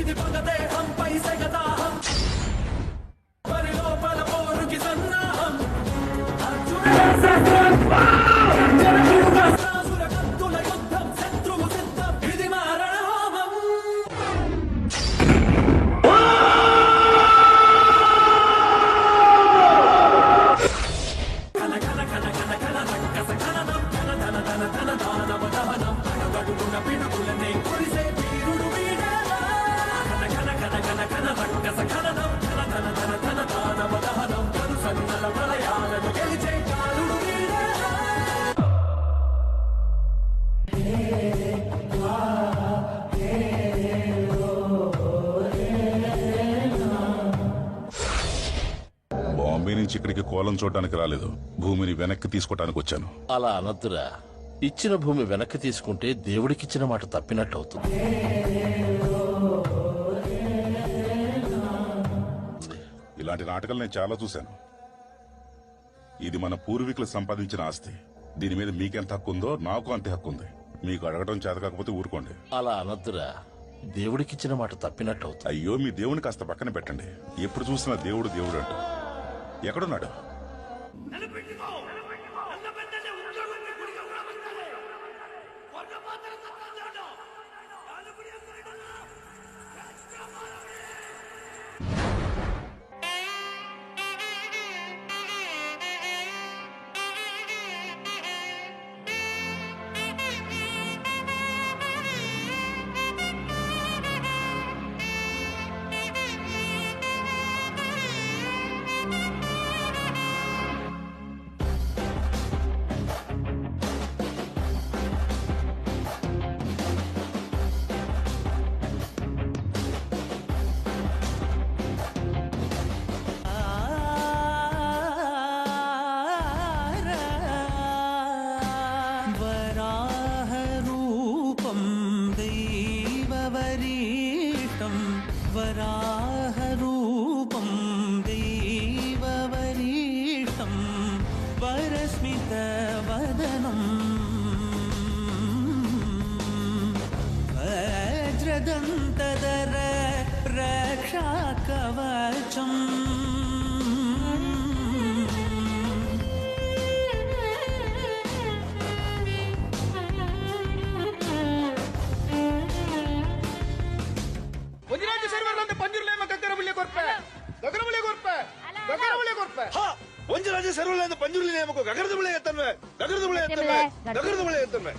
ఇది పగదేహంపై సెగదాహం పరిలోపల పోరుకి సన్నాహం రాజుల కత్తుల యుద్ధం శత్రువు సిద్ధం ఇది మారణ హోమం కన కన కన కన కన రక్కస కననం కన ధన ధన ధన దానవ దహనం అడుగడుగున పిడుగులనే కురిసే వీరుడు వీడేలా కన కన కన కన కన రక్కస కననం కన ధన ధన ధన దానవ దహనం కను సన్నల ప్రళయాలను గెలిచే కాలుడు వీడేలా బాంబే నుంచి ఇక్కడికి కోలం చూడడానికి రాలేదు, భూమిని వెనక్కి తీసుకోవడానికి వచ్చాను. అలా అనద్దురా. ఇచ్చిన భూమి వెనక్కి తీసుకుంటే దేవుడికిచ్చిన మాట తప్పినట్టు అవుతుంది. ఇలాంటి నాటకాలు నేను చాలా చూశాను. ఇది మన పూర్వీకులు సంపాదించిన ఆస్తి. దీని మీద మీకెంత హక్కు ఉందో నాకు అంతే హక్కు ఉంది. మీకు అడగడం చేత కాకపోతే ఊరుకోండి. అలా అనద్దురా. దేవుడికిచ్చిన మాట తప్పినట్టు అవుతుంది. అయ్యో, మీ దేవుని కాస్త పక్కన పెట్టండి. ఎప్పుడు చూసినా దేవుడు దేవుడు అంటూ ఎక్కడున్నాడు? వరాహరూపం దైవవరీష్టం వరస్మితవదనం వజ్రదంతధర రక్షాకవచం ಸರ್ವಲಂದ ಪಂಜುರ್ಲಿ ನೇಮಕೋ ಗಗರದಬಳೆ ಎತ್ತನ್ವೆ ಗಗರದಬಳೆ ಎತ್ತನ್ವೆ ಗಗರದಬಳೆ ಎತ್ತನ್ವೆ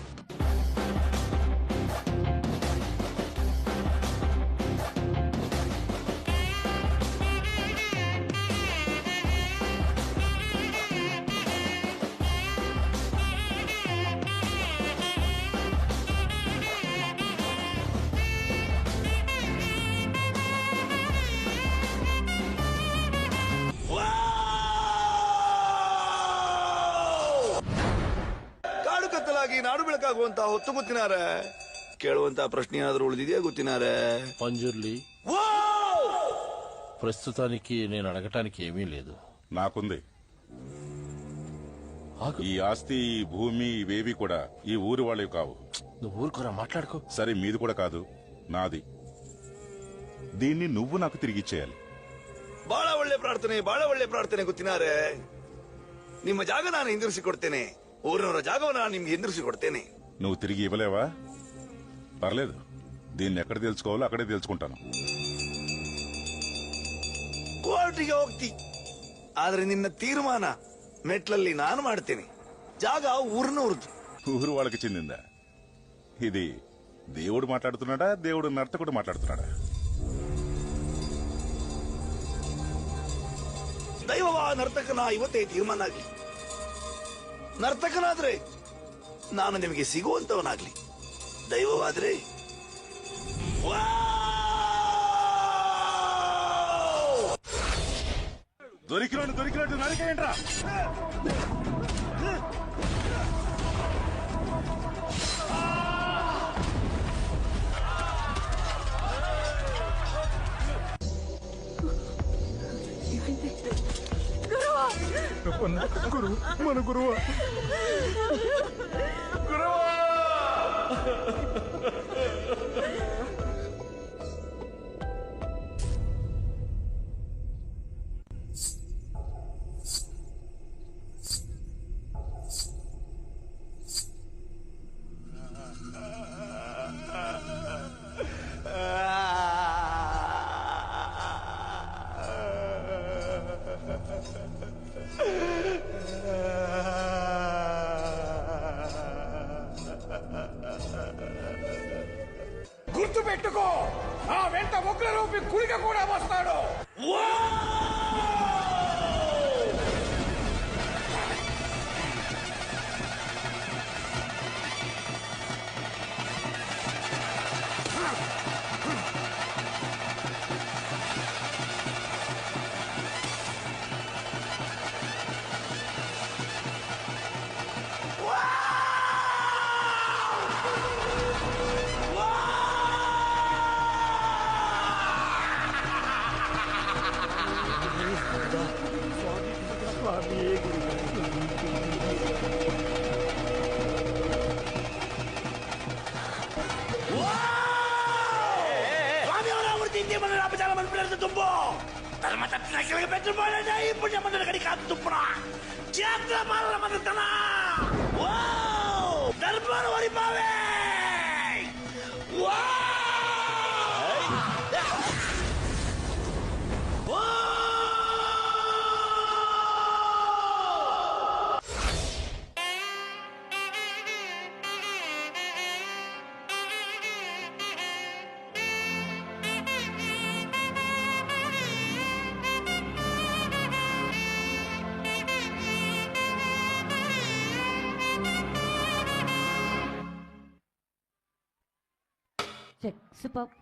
ನಾಡು ಬೆಳಕಾಗುವಂತ ಹೊತ್ತು ಗೊತ್ತಿನಾರ ಕೇಳುವಂತ ಪ್ರಶ್ನೆ ಏನಾದ್ರೂ ಉಳಿದಿದೆಯಾ ಗೊತ್ತಿನಾರ పంజుర్లి ప్రస్తుతానికి నేను అడగటానికి ఏమీ లేదు. నాకుంది. ఆగు. ఈ ఆస్తి, ఈ భూమి, ఇవేవి కూడా ఈ ఊరి వాళ్ళవి కావు. నువ్వు ఊరుకోరా, మాట్లాడుకో. సరే, మీది కూడా కాదు, నాది. దీన్ని నువ్వు నాకు తిరిగిచ్చేయాలి. ಬಹಳ ಒಳ್ಳೆ ಪ್ರಾರ್ಥನೆ ಗೊತ್ತಿನಾರೆ. ನಿಮ್ಮ ಜಾಗ ನಾನು ಹಿಂದಿರಿಸಿ ಕೊಡ್ತೇನೆ. ಊರಿನವರ ಜಾಗವನ್ನು ನಾನು ನಿಮ್ಗೆ ಹಿಂದಿರಿಸಿ ಕೊಡ್ತೇನೆ. నువ్వు తిరిగి ఇవ్వలేవా? పర్లేదు, దీన్ని ఎక్కడ తెలుసుకోవాలో అక్కడే తెలుసుకుంటాను. ಕೋರ್ಟಿಗೆ ಹೋಗ್ತಿ, ಆದ್ರೆ ನಿನ್ನ ತೀರ್ಮಾನ ಮೆಟ್ಲಲ್ಲಿ ನಾನು ಮಾಡ್ತೇನೆ. ಜಾಗ ಊರಿನವ್ರದ್ದು. ఊరు వాళ్ళకి చెందిందా? ఇది దేవుడు మాట్లాడుతున్నాడా, దేవుడు నర్తకుడు మాట్లాడుతున్నాడా? ದೈವವ ನರ್ತಕನ ಇವತ್ತೇ ತೀರ್ಮಾನ ಆಗ್ಲಿ. ನರ್ತಕನಾದ್ರೆ ನಾನು ನಿಮಗೆ ಸಿಗುವಂತವನಾಗ್ಲಿ. ದೈವವಾದ್ರೆ దొరికినట్టు నరికేయండ్రా. గురువు, మన గురువు. గుర్తు పెట్టుకో, ఆ వెంట ఉగ్రరూపి గుళిక కూడా వస్తాడు. చాలా మంది పిల్లలు తుంపు తర్వాత పెట్టుబడి ఇప్పుడు మందులు కడి కాదు తుంపురా చేతుల పాలన మందుతనా దర్బారు వరి బావే Check. Superb.